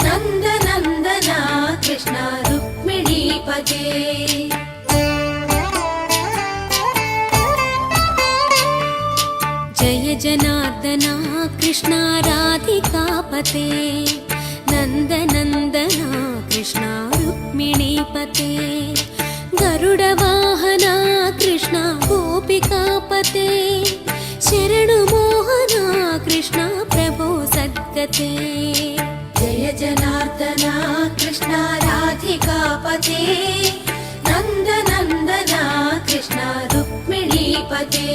नन्दनन्दना कृष्ण रुक्मिणीपते। जय जनार्दना कृष्ण राधिकापते नन्दनन्दना कृष्ण रुक्मिणीपते। गरुडवाहना कृष्ण गोपिकापते शरणुमोहना कृष्ण प्रभो सद्गते। जय जनार्दना कृष्ण राधिकापते नन्दनन्दना कृष्ण रुक्मिणीपते।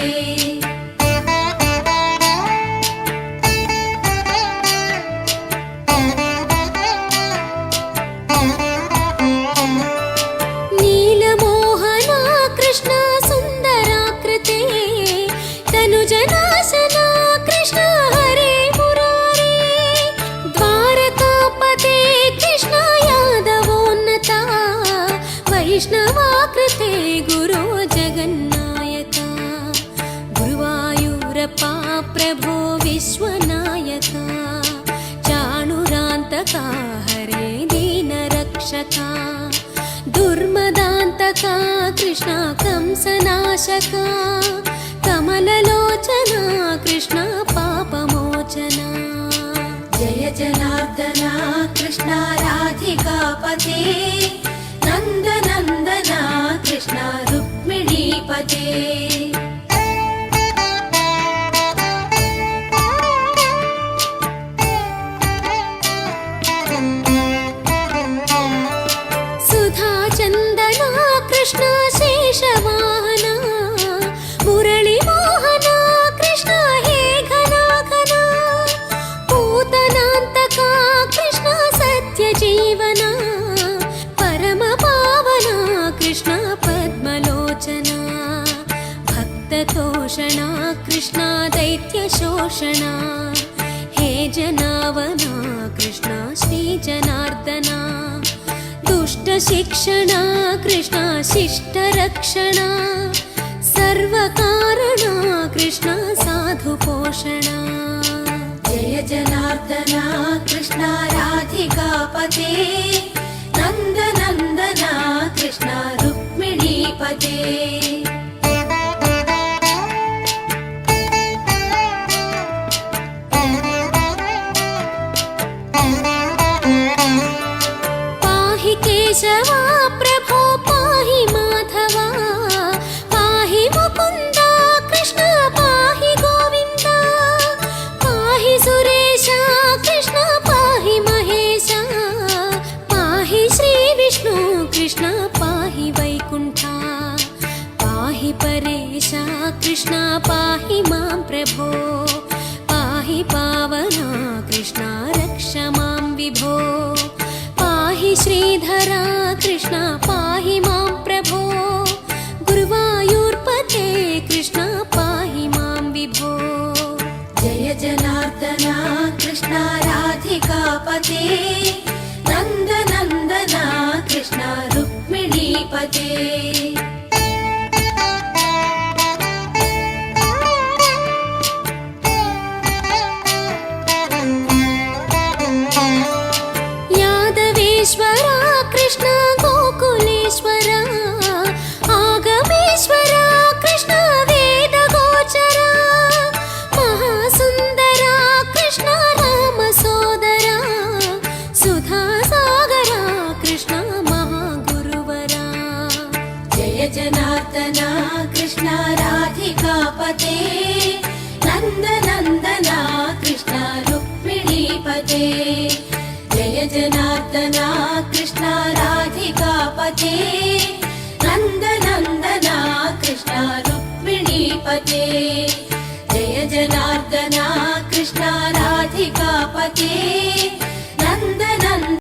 नीलमोहना कृष्ण सुन्दराकृते तनुजनाशना कृष्ण हरे मुरारे। द्वारकापते कृष्ण यादवोन्नता वैष्णवाकृते गुरो जगन्नायका। गुरुवायूरप्पा प्रभो विश्वनायका चाणुरान्तका हरे दीनरक्षका। दुर्मदान्तका कृष्ण कंसनाशका कमललोचना कृष्ण पापमोचना। जय जनार्दना कृष्ण राधिकापते नन्दनन्दना कृष्ण रुक्मिणीपते। सुधाचन्दना कृष्ण शेषवाहना मुरळीमोहना कृष्ण हे घनाघना। पूतनान्तका कृष्ण सत्यजीवना परमपावना कृष्ण पद्मलोचना। भक्ततोषणा कृष्ण दैत्यशोषणा हे जनावना कृष्ण श्रीजनार्दना। दुष्टशिक्षणा कृष्ण शिष्टरक्षणा सर्वकारणा कृष्ण साधुपोषणा। जय जनार्दना कृष्ण राधिकापते नन्दनन्दना कृष्ण रुक्मिणीपते। केशवा प्रभो पाहि माधवा पाहि मुकुन्दा कृष्ण पाहि गोविन्दा। पाहि सुरेशा कृष्ण पाहि महेशा पाहि श्रीविष्णु कृष्ण पाहि वैकुण्ठा। पाहि परेशा कृष्ण पाहि मां प्रभो पाहि पावना कृष्ण रक्ष मां विभो। पाहि श्रीधरा कृष्ण पाहि मां प्रभो गुरुवायूर्पते कृष्ण पाहि मां विभो। जय जनार्दना कृष्ण राधिकापते नन्दनन्दना कृष्ण रुक्मिणीपते। यादवेश्वरा कृष्ण गोकुलेश्वरा आगमेश्वरा कृष्ण वेदगोचरा। महासुन्दरा कृष्ण रामसोदरा सुधासागरा कृष्ण महागुरुवरा। जय जनार्दना कृष्ण राधिकापते नन्दनन्दना कृष्ण रुक्मिणीपते। जय जनार्दना कृष्ण राधिकापते नन्दनन्दना कृष्ण रुक्मिणीपते। जय जनार्दना कृष्ण राधिकापते।